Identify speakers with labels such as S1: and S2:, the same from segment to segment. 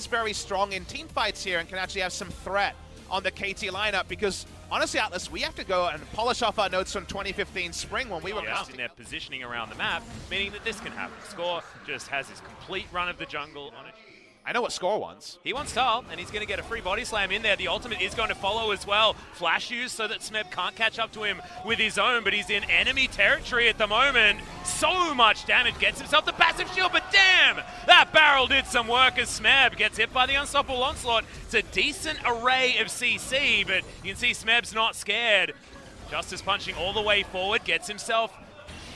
S1: is very strong in team fights here and can actually have some threat on the KT lineup, because honestly, Atlas, we have to go and polish off our notes from 2015 spring when we were
S2: in their positioning around the map, meaning that this can happen. Score just has his complete run of the jungle on it.
S1: I know what Score wants.
S2: He wants Tal, and he's going to get a free body slam in there. The ultimate is going to follow as well. Flash use so that Smeb can't catch up to him with his own, but he's in enemy territory at the moment. So much damage, gets himself the passive shield, but damn! That barrel did some work as Smeb gets hit by the Unstoppable Onslaught. It's a decent array of CC, but you can see Smeb's not scared. Justice punching all the way forward, gets himself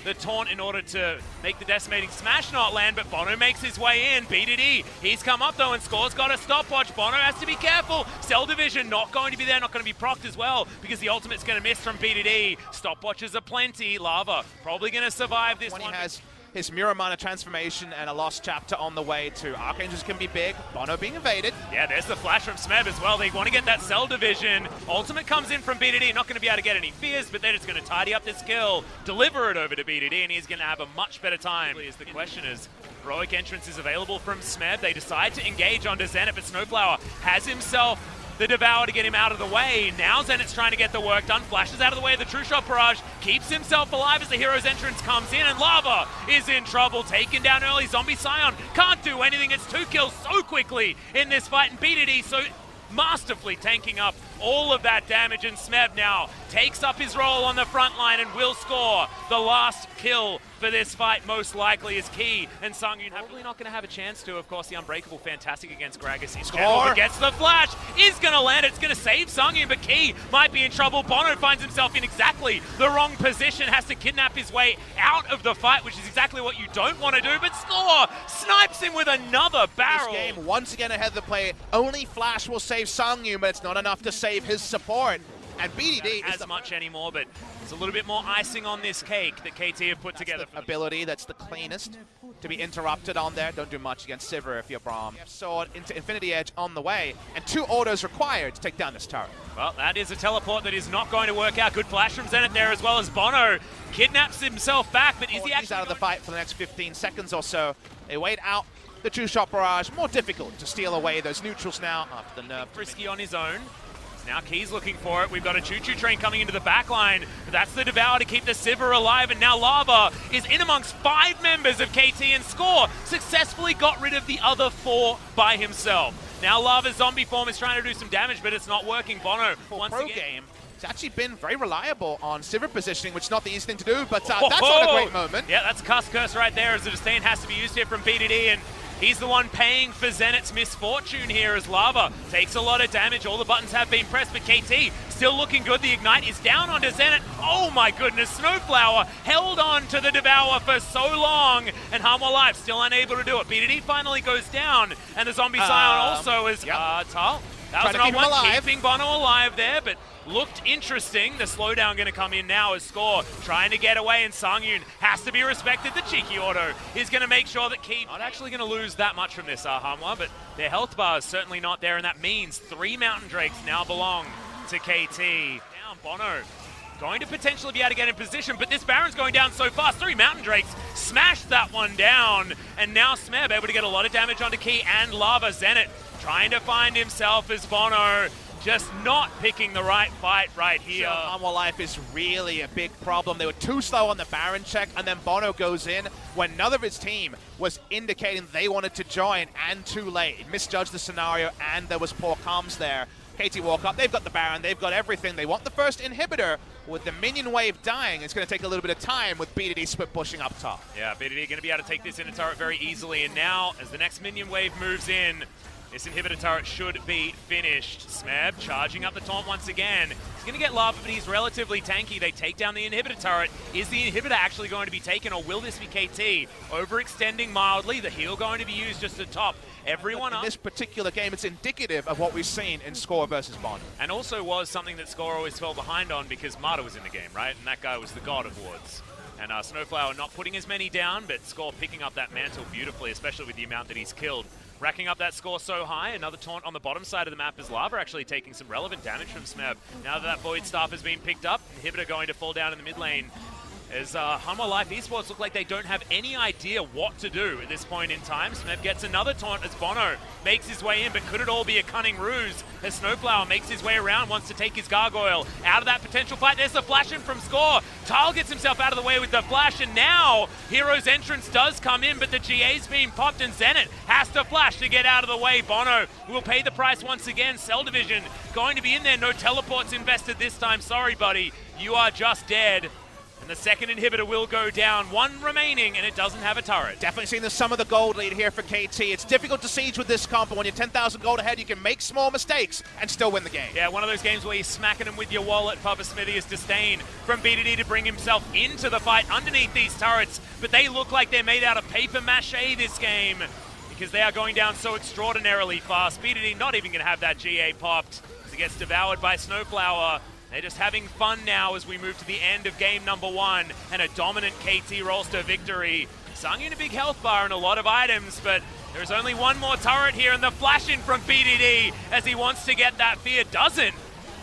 S2: the taunt in order to make the decimating smash not land, but Bono makes his way in. BDD, he's come up though, and Score's got a stopwatch. Bono has to be careful. Cell division not going to be there, not going to be procced as well, because the ultimate's going to miss from BDD. Stopwatches are plenty. Lava probably going to survive this one.
S1: He has his Miramana transformation and a lost chapter on the way too. Archangels can be big. Bono being evaded.
S2: Yeah, there's the flash from Smeb as well. They want to get that cell division. Ultimate comes in from BDD. Not going to be able to get any fears, but then it's going to tidy up this kill, deliver it over to BDD, and he's going to have a much better time. As the question is, heroic entrance is available from Smeb. They decide to engage onto Zenit, but Snowflower has himself the Devour to get him out of the way. Now Zenit's trying to get the work done. Flashes out of the way of the True Shot Barrage. Keeps himself alive as the hero's entrance comes in, and Lava is in trouble. Taken down early. Zombie Scion can't do anything. It's 2 kills so quickly in this fight, and BDD so masterfully tanking up all of that damage, and Smeb now takes up his role on the front line and will score the last kill for this fight. Most likely is Key, and Sungyun probably not going to have a chance to. Of course, the Unbreakable fantastic against Gragas. He gets the flash, is going to land. It's going to save Sungyun, but Key might be in trouble. Bono finds himself in exactly the wrong position, has to kidnap his way out of the fight, which is exactly what you don't want to do, but Score snipes him with another barrel.
S1: This game once again ahead of the play. Only flash will save Sungyun, but it's not enough to save his support. And BDD
S2: as much anymore, but it's a little bit more icing on this cake that KT have put together.
S1: Ability that's the cleanest to be interrupted on there. Don't do much against Sivir if you're Braum. Sword into Infinity Edge on the way, and 2 autos required to take down this turret.
S2: Well, that is a teleport that is not going to work out. Good flash from Zenit there, as well as Bono kidnaps himself back, but is he actually
S1: out of the fight for the next 15 seconds or so? They wait out the True Shot Barrage. More difficult to steal away those neutrals now after the nerf.
S2: Frisky on his own. Now Key's looking for it. We've got a choo-choo train coming into the back line. That's the Devour to keep the Sivir alive, and now Lava is in amongst 5 members of KT, and Score successfully got rid of the other 4 by himself. Now Lava's zombie form is trying to do some damage, but it's not working. Bono, once again,
S1: game, it's actually been very reliable on Sivir positioning, which is not the easy thing to do, but that's not a great moment.
S2: Yeah, that's a Cuss Curse right there, as the disdain has to be used here from BDD, and he's the one paying for Zenit's misfortune here as Lava takes a lot of damage. All the buttons have been pressed, but KT still looking good. The Ignite is down onto Zenit. Oh my goodness, Snowflower held on to the Devour for so long, and Hanwha Life still unable to do it. BDD finally goes down, and the Zombie Scion also is Tal. That was not one, keeping Bono alive there, but looked interesting. The slowdown going to come in now as Score trying to get away, and Sungyun has to be respected. The cheeky auto is going to make sure that Key not actually going to lose that much from this Hanwha, but their health bar is certainly not there, and that means 3 Mountain Drakes now belong to KT. Down Bono going to potentially be able to get in position, but this Baron's going down so fast. 3 Mountain Drakes smashed that one down, and now Smeb able to get a lot of damage onto Key and Lava. Zenit trying to find himself as Bono just not picking the right fight right here.
S1: Hanwha Life is really a big problem. They were too slow on the Baron check, and then Bono goes in when none of his team was indicating they wanted to join, and too late. It misjudged the scenario, and there was poor comms there. KT walk up, they've got the Baron, they've got everything. They want the first inhibitor. With the minion wave dying, it's going to take a little bit of time with BDD split pushing up top.
S2: Yeah, BDD going to be able to take this inner turret very easily, and now as the next minion wave moves in, this inhibitor turret should be finished. Smeb charging up the taunt once again. He's going to get Lava, but he's relatively tanky. They take down the inhibitor turret. Is the inhibitor actually going to be taken, or will this be KT? Overextending mildly, the heal going to be used just to top everyone up.
S1: In this particular game, it's indicative of what we've seen in Score versus Bond.
S2: And also was something that Score always fell behind on, because Marta was in the game, right? And that guy was the god of wards. And Snowflower not putting as many down, but Score picking up that mantle beautifully, especially with the amount that he's killed. Racking up that score so high. Another taunt on the bottom side of the map as Lava actually taking some relevant damage from Smeb. Now that Void Staff has been picked up, Inhibitor going to fall down in the mid lane. As Hanwha Life Esports look like they don't have any idea what to do at this point in time. Smeb gets another taunt as Bono makes his way in, but could it all be a cunning ruse as Snowflower makes his way around, wants to take his Gargoyle out of that potential fight. There's the flash in from Score. Tile gets himself out of the way with the flash, and now Hero's entrance does come in, but the GA's being popped, and Zenit has to flash to get out of the way. Bono will pay the price once again. Cell Division going to be in there. No teleports invested this time. Sorry, buddy. You are just dead. And the second inhibitor will go down. One remaining, and it doesn't have a turret.
S1: Definitely seeing the sum of the gold lead here for KT. It's difficult to siege with this comp, but when you're 10,000 gold ahead, you can make small mistakes and still win the game.
S2: Yeah, one of those games where you're smacking him with your wallet. Papa Smithy is disdain from BDD to bring himself into the fight underneath these turrets, but they look like they're made out of paper mache this game because they are going down so extraordinarily fast. BDD not even going to have that GA popped as it gets devoured by Snowflower. They're just having fun now as we move to the end of game number 1 and a dominant KT Rolster victory. Sangyun a big health bar and a lot of items, but there's only one more turret here, and the flash in from BDD as he wants to get that fear doesn't.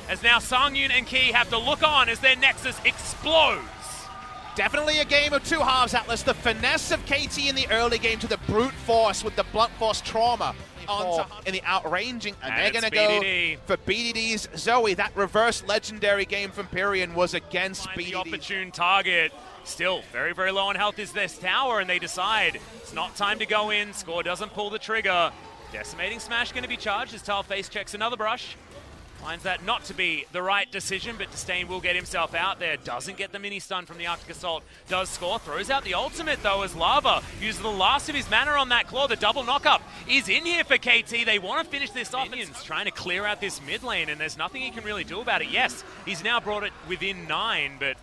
S2: As now Sangyun and Key have to look on as their Nexus explodes.
S1: Definitely a game of two halves, Atlas. The finesse of KT in the early game to the brute force with the blunt force trauma in the outranging, and they're going to go for BDD's Zoe. That reverse legendary game from Pyrian was against BDD.
S2: The opportune target. Still very, very low on health is this tower, and they decide it's not time to go in. Score doesn't pull the trigger. Decimating Smash going to be charged as Tal face checks another brush. Finds that not to be the right decision, but Disdain will get himself out there. Doesn't get the mini stun from the Arctic Assault. Does Score. Throws out the ultimate, though, as Lava uses the last of his mana on that claw. The double knockup is in here for KT. They want to finish this off. Minions trying to clear out this mid lane, and there's nothing he can really do about it. Yes, he's now brought it within 9, but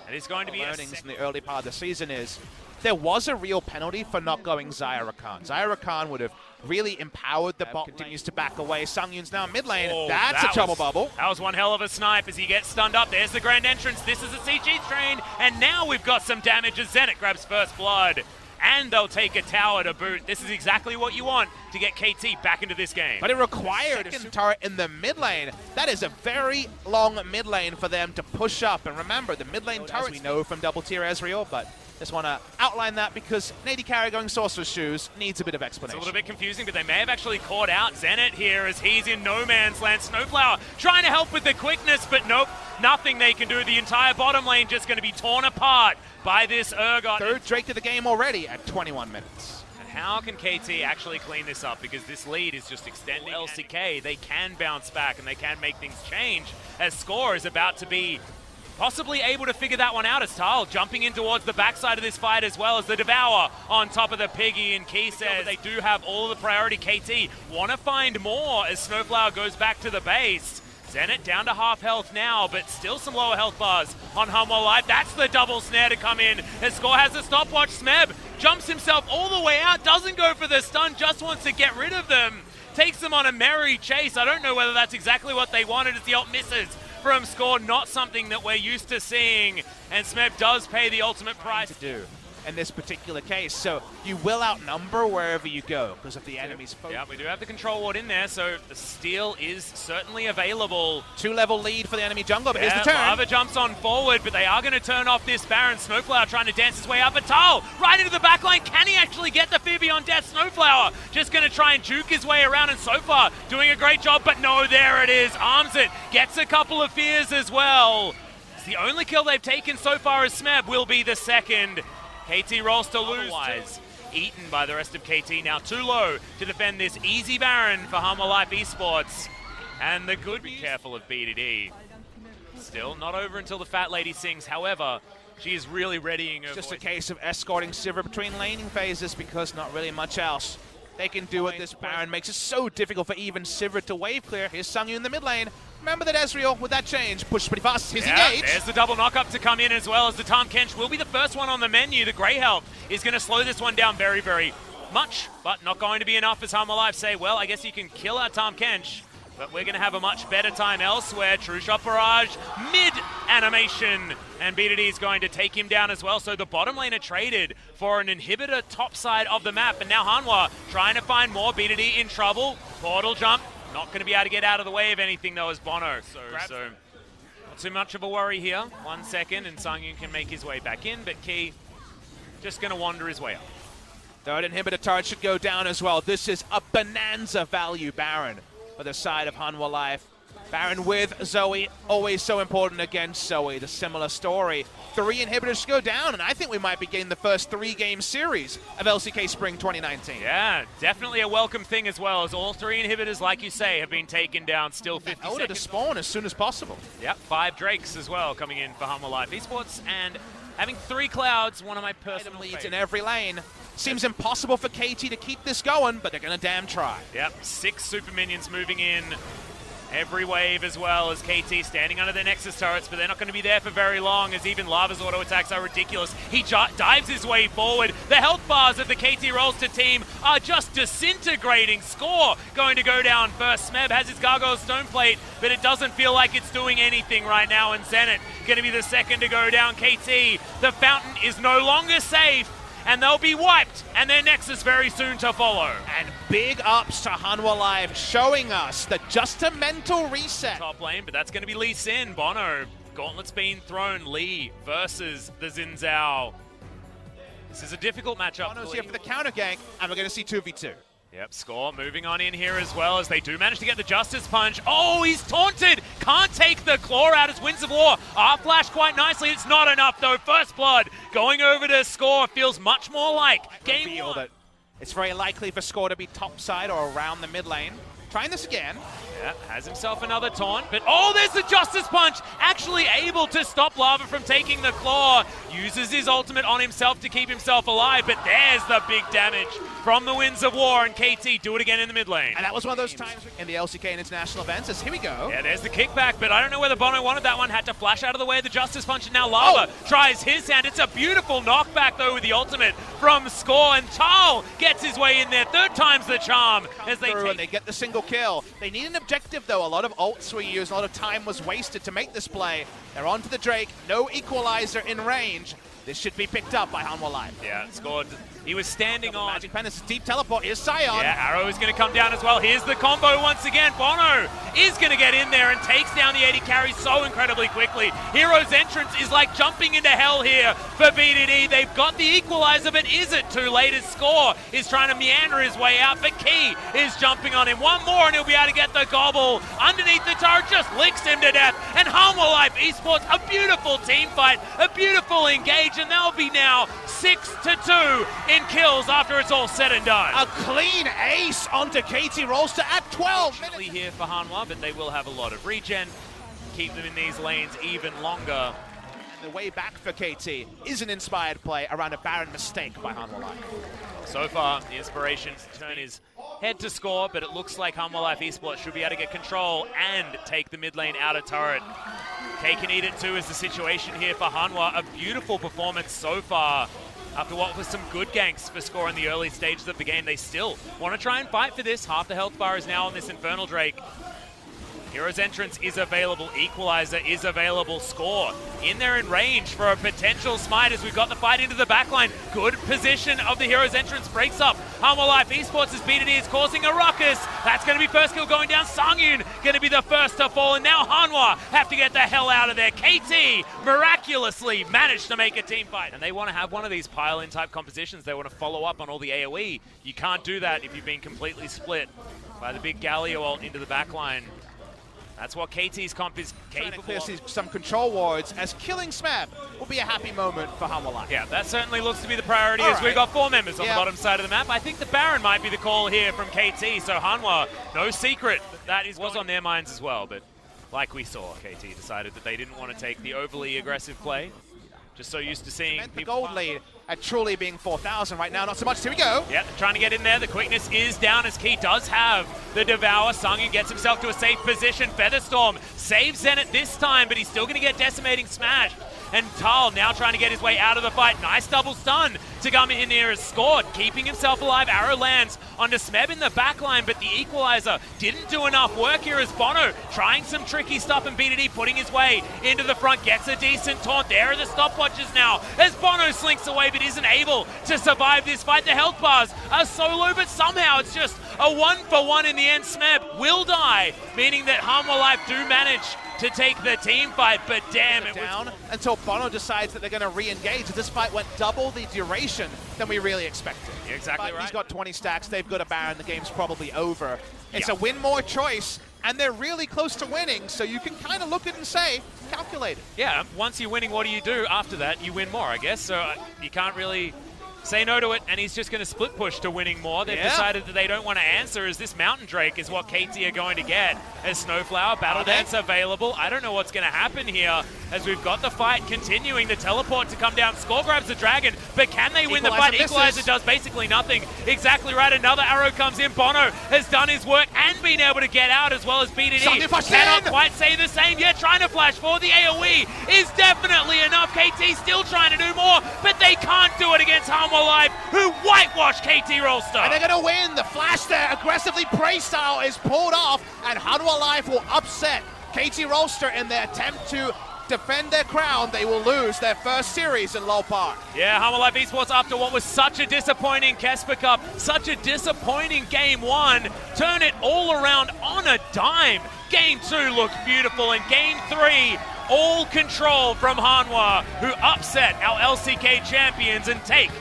S2: it is going to be
S1: learnings in the early part of the season is there was a real penalty for not going Zyra Khan. Zyra Khan would have really empowered the bot. Continues to back away. Sangyun's now mid lane.
S2: Oh,
S1: That's a trouble bubble.
S2: That was one hell of a snipe as he gets stunned up. There's the grand entrance. This is a CG train, and now we've got some damage as Zenit grabs first blood. And they'll take a tower to boot. This is exactly what you want to get KT back into this game.
S1: But it required a turret in the mid lane. That is a very long mid lane for them to push up. And remember, the mid lane turrets we know from double tier Ezreal, but just want to outline that because Nady Carry going Sorcerer's Shoes needs a bit of explanation.
S2: It's a little bit confusing, but they may have actually caught out Zenit here as he's in no man's land. Snowflower trying to help with the quickness, but nope, nothing they can do. The entire bottom lane just going to be torn apart by this Urgot.
S1: Third Drake to the game already at 21 minutes.
S2: And how can KT actually clean this up? Because this lead is just extending. LCK, they can bounce back and they can make things change as Score is about to be possibly able to figure that one out as Tal jumping in towards the backside of this fight as well as the Devour on top of the Piggy, and Key says they do have all of the priority. KT want to find more as Snowflower goes back to the base. Zenit down to half health now, but still some lower health bars on Hanwha Life. That's the double snare to come in as Score has a stopwatch. Smeb jumps himself all the way out, doesn't go for the stun, just wants to get rid of them. Takes them on a merry chase. I don't know whether that's exactly what they wanted as the ult misses from Score, not something that we're used to seeing, and Smeb does pay the ultimate price.
S1: To do in this particular case, so you will outnumber wherever you go because of the enemy's focus.
S2: Yeah, we do have the control ward in there, so the steal is certainly available.
S1: 2-level lead for the enemy jungler, but here's the turn.
S2: Lava jumps on forward, but they are going to turn off this Baron. Snowflower trying to dance his way up, but Tal right into the back line. Can he actually get the fear beyond death? Snowflower just going to try and juke his way around, and so far doing a great job, but no, there it is. Arms it, gets a couple of fears as well. It's the only kill they've taken so far as Smeb will be the second. KT Rolster lose. Eaten by the rest of KT, now too low to defend this easy Baron for Hanwha Life Esports. And the good, be careful of BDD. Still not over until the fat lady sings. However, she is really readying her
S1: Just
S2: voice.
S1: a case of escorting Sivir between laning phases because not really much else they can do at this Baron. Makes it so difficult for even Sivir to wave clear. Here's Sangyun in the mid lane. Remember that Ezreal, with that change, pushed pretty fast. He's engaged.
S2: There's the double knockup to come in as well as the Tahm Kench will be the first one on the menu. The Grey Help is going to slow this one down very, very much, but not going to be enough as Hanwha Life say, well, I guess you can kill our Tahm Kench, but we're going to have a much better time elsewhere. True Shot Barrage, mid-animation, and BDD is going to take him down as well. So the bottom lane are traded for an inhibitor top side of the map, and now Hanwha trying to find more. BDD in trouble. Portal jump. Not going to be able to get out of the way of anything, though, as Bono. So too much of a worry here. 1 second, and Sangyun can make his way back in, but Key just going to wander his way up.
S1: Third inhibitor turret should go down as well. This is a bonanza value Baron for the side of Hanwha Life. Baron with Zoe, always so important against Zoe. The similar story. 3 inhibitors go down, and I think we might be getting the first 3-game series of LCK Spring 2019.
S2: Yeah, definitely a welcome thing as well, as all 3 inhibitors, like you say, have been taken down. Still 50
S1: Order
S2: seconds.
S1: to spawn as soon as possible.
S2: Yep, 5 Drakes as well coming in for Hanwha Life Esports, and having 3 Clouds, one of my personal
S1: leads
S2: favorites.
S1: in every lane. Seems impossible for KT to keep this going, but they're going to damn try.
S2: Yep, 6 super minions moving in. Every wave as well as KT standing under their Nexus turrets, but they're not going to be there for very long as even Lava's auto attacks are ridiculous. He dives his way forward. The health bars of the KT Rolster team are just disintegrating. Score going to go down first. Smeb has his Gargoyle Stone Plate, but it doesn't feel like it's doing anything right now, and Zenit going to be the second to go down. KT, the fountain is no longer safe, and they'll be wiped, and their Nexus very soon to follow.
S1: And big ups to Hanwha Live, showing us that just a mental reset.
S2: Top lane, but that's going to be Lee Sin. Bono, gauntlet's been thrown. Lee versus the Xin Zhao. This is a difficult matchup.
S1: Bono's here for the counter gank, and we're going to see 2v2.
S2: Yep, Score moving on in here as well as they do manage to get the Justice Punch. Oh, he's taunted! Can't take the claw out as Winds of War are flashed quite nicely. It's not enough though. First Blood going over to Score feels much more like game 1.
S1: That it's very likely for Score to be topside or around the mid lane. Trying this again.
S2: Yeah, has himself another taunt, but oh, there's the Justice Punch! Actually able to stop Lava from taking the claw. Uses his ultimate on himself to keep himself alive, but there's the big damage from the Winds of War, and KT do it again in the mid lane.
S1: And that was one of those times in the LCK and international events, as here we go.
S2: Yeah, there's the kickback, but I don't know whether Bono wanted that one. Had to flash out of the way of the Justice Punch, and now Lava tries his hand. It's a beautiful knockback, though, with the ultimate from Score, and Tal gets his way in there. 3rd time's the charm as
S1: they get the single kill. They need an objective, though. A lot of ults were used, a lot of time was wasted to make this play. They're onto the Drake, no equalizer in range. This should be picked up by Hanwha Live.
S2: Yeah, Scored. He was standing on.
S1: Magic Pen, it's a deep teleport. Here's Sion.
S2: Yeah, Arrow is going to come down as well. Here's the combo once again. Bono is going to get in there and takes down the 80 carry so incredibly quickly. Hero's entrance is like jumping into hell here for BDD. They've got the equalizer, but is it too late? His Score is trying to meander his way out, but Key is jumping on him. One more and he'll be able to get the gobble. Underneath the turret, just licks him to death. And Hanwha Life Esports, a beautiful team fight, a beautiful engage, and they'll be now 6-2 in kills after it's all said and done.
S1: A clean ace onto KT Rolster at 12 minutes.
S2: Here for Hanwha, but they will have a lot of regen. Keep them in these lanes even longer.
S1: And the way back for KT is an inspired play around a Baron mistake by Hanwha Life.
S2: So far, the inspiration's turn is head to Score, but it looks like Hanwha Life Esports should be able to get control and take the mid lane out of turret. K can eat it too is the situation here for Hanwha. A beautiful performance so far. After what was some good ganks for Score in the early stages of the game, they still want to try and fight for this. Half the health bar is now on this Infernal Drake. Hero's entrance is available. Equalizer is available. Score in there in range for a potential smite as we've got the fight into the backline. Good position of the Hero's entrance. Breaks up Hanwha Life Esports as BDD is causing a ruckus. That's going to be first kill going down. Sangyun going to be the first to fall, and now Hanwha have to get the hell out of there. KT miraculously managed to make a team fight, and they want to have one of these pile-in type compositions. They want to follow up on all the AoE. You can't do that if you've been completely split by the big Galio ult into the backline. That's what KT's comp is capable
S1: of.
S2: Clear
S1: some control wards as killing Smab will be a happy moment for Hanwha Life.
S2: Yeah, that certainly looks to be the priority
S1: All
S2: as
S1: right.
S2: we've got 4 members on the bottom side of the map. I think the Baron might be the call here from KT, so Hanwha, no secret that was on their minds as well, but like we saw, KT decided that they didn't want to take the overly aggressive play. Just so used to seeing
S1: the gold lead at truly being 4,000 right now. Not so much. Here we go.
S2: Yeah, trying to get in there. The quickness is down as Key does have the Devour. Sangyun gets himself to a safe position. Featherstorm saves Zenit this time, but he's still going to get Decimating Smash. And Tal now trying to get his way out of the fight. Nice double stun to come in here as Scored, keeping himself alive. Arrow lands onto Smeb in the backline, but the equalizer didn't do enough work here as Bono trying some tricky stuff, and BDD putting his way into the front, gets a decent taunt. There are the stopwatches now as Bono slinks away but isn't able to survive this fight. The health bars are so low, but somehow it's just a 1-for-1 in the end. Smeb will die, meaning that Hanwha Life do manage to take the team fight, but damn, it
S1: down
S2: was...
S1: until Bono decides that they're going to re-engage. This fight went double the duration than we really expected.
S2: You're exactly right.
S1: He's got 20 stacks, they've got a Baron, the game's probably over. It's
S2: Yeah.
S1: a win more choice, and they're really close to winning, so you can kind of look at it and say, calculated.
S2: Yeah, once you're winning, what do you do after that? You win more, I guess, so you can't really say no to it, and he's just going to split push to winning more. They've decided that they don't want to answer, as this Mountain Drake is what KT are going to get. As Snowflower, Battle Dance available. I don't know what's going to happen here, as we've got the fight continuing. The teleport to come down. Score grabs the Dragon, but can they win the fight? Equalizer does basically nothing. Exactly right, another arrow comes in. Bono has done his work and been able to get out, as well as BDD. Cannot quite say the same yet. Trying to flash for the AoE is definitely enough. KT still trying to do more, but they can't do it against Hanwha Life, who whitewashed KT Rolster.
S1: And they're going to win. The flash there, aggressively prey style, is pulled off, and Hanwha Life will upset KT Rolster in their attempt to defend their crown. They will lose their first series in LoL Park.
S2: Yeah, Hanwha Life Esports, after what was such a disappointing Kesper Cup, such a disappointing Game 1, turn it all around on a dime. Game 2 looked beautiful, and Game 3, all control from Hanwha, who upset our LCK champions and take